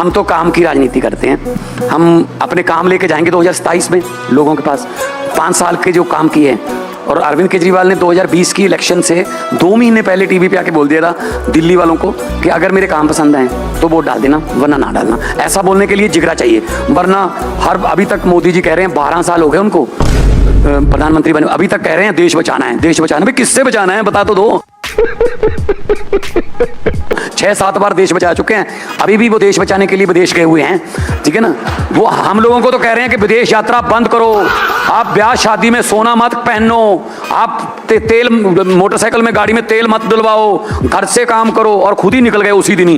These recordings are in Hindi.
हम तो काम की राजनीति करते हैं। हम अपने काम लेके जाएंगे 2027 में लोगों के पास 5 साल के जो काम किए हैं। और अरविंद केजरीवाल ने 2020 की इलेक्शन से 2 महीने पहले टीवी पे आके बोल दिया था दिल्ली वालों को कि अगर मेरे काम पसंद आए तो वोट डाल देना, वरना ना डालना। ऐसा बोलने के लिए जिगरा चाहिए, वरना अभी तक मोदी जी कह रहे हैं 12 साल हो गए उनको प्रधानमंत्री बने, अभी तक कह रहे हैं देश बचाना है, देश बचाना। भाई किससे बचाना है बता तो दो। 6-7 बार देश बचा चुके हैं, अभी भी वो देश बचाने के लिए विदेश गए हुए हैं, ठीक है ना। वो हम लोगों को तो कह रहे हैं कि विदेश यात्रा बंद करो, आप ब्याह शादी में सोना मत पहनो, आप तेल मोटरसाइकिल में गाड़ी में तेल मत डलवाओ, घर से काम करो। और खुद ही निकल गए उसी दिन ही।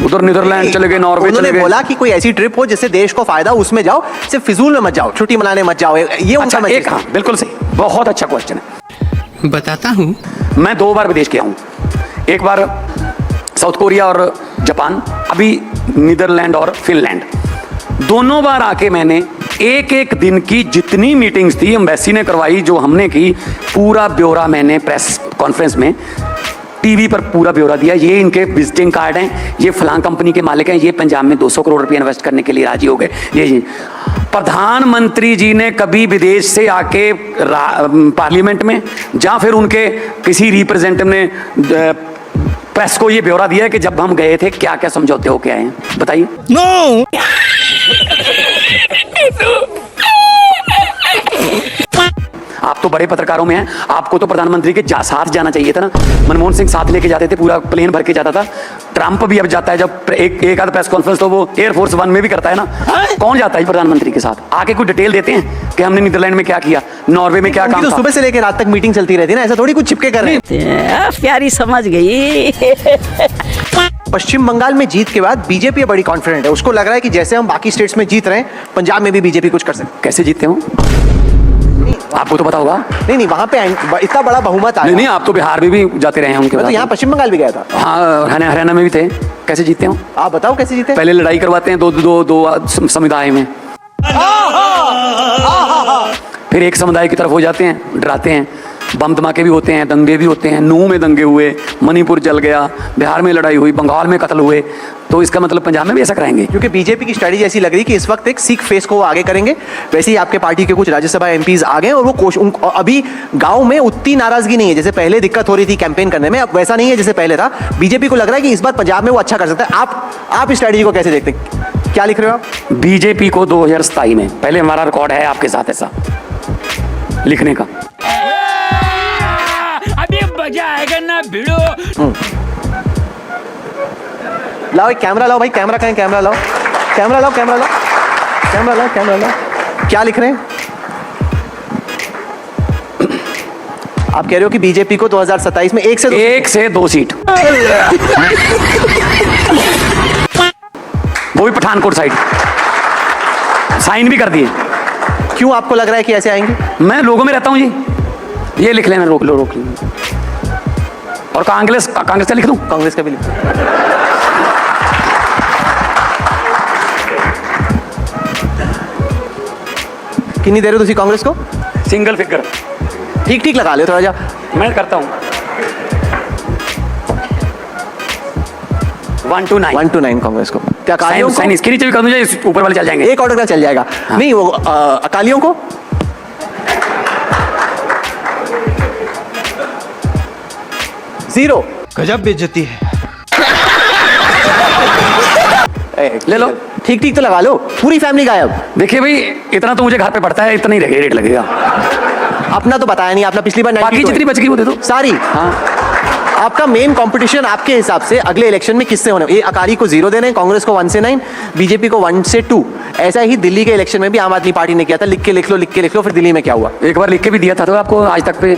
उधर नीदरलैंड चले गए, नॉर्वे चले गए। बोला कि कोई ऐसी ट्रिप हो जिससे देश को फायदा, उसमें जाओ, सिर्फ फिजूल में मत जाओ, छुट्टी मनाने मत जाओ। ये उनका मैसेज। हाँ, बिल्कुल सही, बहुत अच्छा क्वेश्चन है। बताता हूँ, मैं 2 बार विदेश गया हूँ, एक बार साउथ कोरिया और जापान, अभी नीदरलैंड और फिनलैंड। दोनों बार आके मैंने एक दिन की जितनी मीटिंग्स थी एम्बेसी ने करवाई, जो हमने की, पूरा ब्यौरा मैंने प्रेस कॉन्फ्रेंस में टीवी पर पूरा ब्यौरा दिया। ये इनके विजिटिंग कार्ड हैं, ये फलां कंपनी के मालिक हैं, ये पंजाब में 200 करोड़ रुपए इन्वेस्ट करने के लिए राजी हो गए। ये प्रधानमंत्री जी ने कभी विदेश से आके पार्लियामेंट में या फिर उनके किसी रिप्रेजेंटेटिव ने प्रेस को ये ब्यौरा दिया है कि जब हम गए थे क्या क्या समझौते होके आए हैं, बताइए। नो आप तो बड़े पत्रकारों में हैं, आपको तो प्रधानमंत्री के साथ जाना चाहिए था ना। मनमोहन सिंह साथ लेके जाते थे, पूरा प्लेन भर के जाता था। ट्रंप भी अब जाता है, जब एक आध प्रेस कॉन्फ्रेंस तो वो एयरफोर्स 1 में भी करता है ना। कौन जाता है प्रधानमंत्री के साथ? आके कोई डिटेल देते हैं कि हमने नीदरलैंड में क्या किया, नॉर्वे में क्या काम तो था। सुबह से लेकर रात तक मीटिंग चलती रहती है ना, ऐसा थोड़ी कुछ चिपके कर रहे हैं। प्यारी समझ गई। पश्चिम बंगाल में जीत के बाद बीजेपी बड़ी कॉन्फिडेंट है, उसको लग रहा है कि जैसे हम बाकी स्टेट्स में जीत रहे हैं, पंजाब में भी बीजेपी कुछ कर सकते। कैसे जीतते हो आपको तो पता होगा। नहीं, वहां पे इतना बड़ा बहुमत आया। नहीं, आप तो बिहार में भी जाते रहे हैं उनके। मैं तो यहाँ पश्चिम बंगाल भी गया था। हाँ, हरियाणा में भी थे। कैसे जीतते हो आप बताओ कैसे जीते? पहले लड़ाई करवाते हैं दो समुदाय में, फिर एक समुदाय की तरफ हो जाते हैं, डराते हैं, बम धमाके भी होते हैं, दंगे भी होते हैं। नूह में दंगे हुए, मणिपुर जल गया, बिहार में लड़ाई हुई, बंगाल में कत्ल हुए, तो इसका मतलब पंजाब में भी ऐसा कराएंगे। क्योंकि बीजेपी की स्ट्रेटजी ऐसी लग रही कि इस वक्त एक सिख फेस को वो आगे करेंगे। वैसे ही आपके पार्टी के कुछ राज्यसभा एमपीज आ गए और वो अभी गांव में उतनी नाराजगी नहीं है जैसे पहले दिक्कत हो रही थी कैंपेन करने में, अब वैसा नहीं है जैसे पहले था। बीजेपी को लग रहा है कि इस बार पंजाब में वो अच्छा कर सकता है। आप इस स्ट्रेटजी को कैसे देखते हैं? क्या लिख रहे हो आप? बीजेपी को 2027 में, पहले हमारा रिकॉर्ड है आपके साथ ऐसा लिखने का। अभी मजा आएगा ना भिड़ो। लाओ एक कैमरा लाओ भाई, कैमरा कहें, कैमरा लाओ, कैमरा लाओ, कैमरा लाओ, कैमरा लाओ, कैमरा लाओ। क्या लिख रहे हैं आप? कह रहे हो कि बीजेपी को 2027 में 1 से 2 सीट, वो भी पठानकोट साइड, साइन भी कर दिए। क्यों आपको लग रहा है कि ऐसे आएंगे? मैं लोगों में रहता हूं जी, ये लिख लेना, रोक लो। और कांग्रेस का लिख दूं? कांग्रेस का भी लिख दो। कितनी दे रहे हो तुसी कांग्रेस को? Single figure. ठीक लगा ले थोड़ा जा। मैं करता हूं 1 to 9 कांग्रेस को। क्या अकालियों को? साइन इसके नीचे भी कर दूं, ऊपर वाले चल जाएंगे। एक ऑर्डर का चल जाएगा। हाँ। नहीं, वो अकालियों को 0। गजब बेइज्जती है। ले लो। ठीक तो लगा लो, पूरी फैमिली गायब। देखिए भाई, इतना तो मुझे घर पे पड़ता है, इतना ही रेट लगेगा। अपना तो बताया नहीं आपने पिछली बार। बाकी जितनी बच गई वो दे दो सारी। हाँ। आपका मेन कंपटीशन आपके हिसाब से अगले इलेक्शन में किससे होने? ये अकाली को 0 देने, कांग्रेस को 1 से 9, बीजेपी को 1 से 2। ऐसा ही दिल्ली के इलेक्शन में भी आम आदमी पार्टी ने किया था। लिख के लिख लो, फिर दिल्ली में क्या हुआ? एक बार लिख के भी दिया था तो आपको आज तक पे